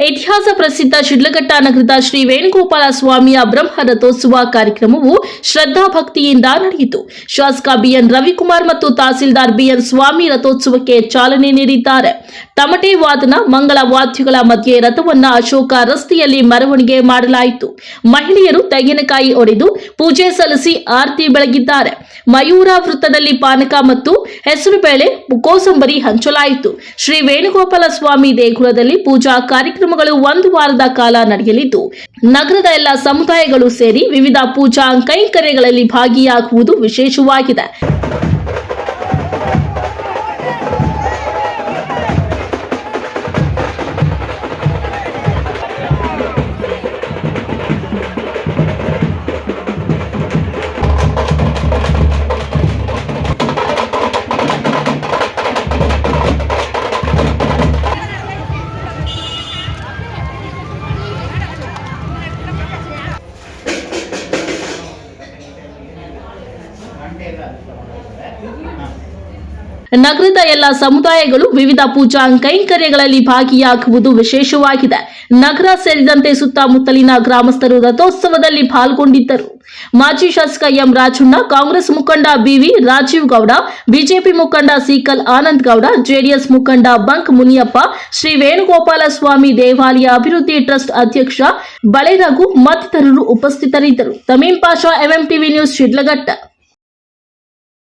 ಇತಿಹಾಸ ಪ್ರಸಿದ್ಧ ಶಿಡ್ಲಘಟ್ಟ ನಗರದ ಶ್ರೀ ವೇಣುಗೋಪಾಲ ಸ್ವಾಮಿಯ ಬ್ರಹ್ಮ ರಥೋತ್ಸವ ಕಾರ್ಯಕ್ರಮವು ಶ್ರದ್ಧಾ ಭಕ್ತಿಯಿಂದ ನಡೆಯಿತು. ಶಾಸಕ ಬಿಎನ್ ರವಿಕುಮಾರ್ ಮತ್ತು ತಹಸೀಲ್ದಾರ್ ಬಿಎನ್ ಸ್ವಾಮಿ ರಥೋತ್ಸವಕ್ಕೆ ಚಾಲನೆ ನೀಡಿದ್ದಾರೆ. ತಮಟೆ ವಾದನ, ಮಂಗಳ ವಾದ್ಯಗಳ ಮಧ್ಯೆ ರಥವನ್ನ ಅಶೋಕ ರಸ್ತೆಯಲ್ಲಿ ಮೆರವಣಿಗೆ ಮಾಡಲಾಯಿತು. ಮಹಿಳೆಯರು ತೆಂಗಿನಕಾಯಿ ಒಡೆದು ಪೂಜೆ ಸಲ್ಲಿಸಿ ಆರತಿ ಬೆಳಗಿದ್ದಾರೆ. ಮಯೂರ ವೃತ್ತದಲ್ಲಿ ಪಾನಕ ಮತ್ತು ಹೆಸರುಬೇಳೆ, ಕೋಸಂಬರಿ ಹಂಚಲಾಯಿತು. ಶ್ರೀ ವೇಣುಗೋಪಾಲ ಸ್ವಾಮಿ ದೇಗುಲದಲ್ಲಿ ಪೂಜಾ ಕಾರ್ಯಕ್ರಮಗಳು ಒಂದು ವಾರದ ಕಾಲ ನಡೆಯಲಿದ್ದು, ನಗರದ ಎಲ್ಲ ಸಮುದಾಯಗಳು ಸೇರಿ ವಿವಿಧ ಪೂಜಾ ಕೈಂಕರ್ಯಗಳಲ್ಲಿ ಭಾಗಿಯಾಗುವುದು ವಿಶೇಷವಾಗಿದೆ. ನಗರದ ಎಲ್ಲ ಸಮುದಾಯಗಳು ವಿವಿಧ ಪೂಜಾ ಕೈಂಕರ್ಯಗಳಲ್ಲಿ ಭಾಗಿಯಾಗುವುದು ವಿಶೇಷವಾಗಿದೆ. ನಗರ ಸೇರಿದಂತೆ ಸುತ್ತಮುತ್ತಲಿನ ಗ್ರಾಮಸ್ಥರು ರಥೋತ್ಸವದಲ್ಲಿ ಪಾಲ್ಗೊಂಡಿದ್ದರು. ಮಾಜಿ ಶಾಸಕ ಎಂ ರಾಜಣ್ಣ, ಕಾಂಗ್ರೆಸ್ ಮುಖಂಡ ಬಿವಿ ರಾಜೀವ್ ಗೌಡ, ಬಿಜೆಪಿ ಮುಖಂಡ ಸೀಕಲ್ ಆನಂದ್ ಗೌಡ, ಜೆಡಿಎಸ್ ಮುಖಂಡ ಬಂಕ್ ಮುನಿಯಪ್ಪ, ಶ್ರೀ ವೇಣುಗೋಪಾಲ ಸ್ವಾಮಿ ದೇವಾಲಯ ಅಭಿವೃದ್ಧಿ ಟ್ರಸ್ಟ್ ಅಧ್ಯಕ್ಷ ಬಳೆ ರಘು ಮತ್ತಿತರರು ಉಪಸ್ಥಿತರಿದ್ದರು. Tameem Pasha, MM TV news, Sidlaghatta.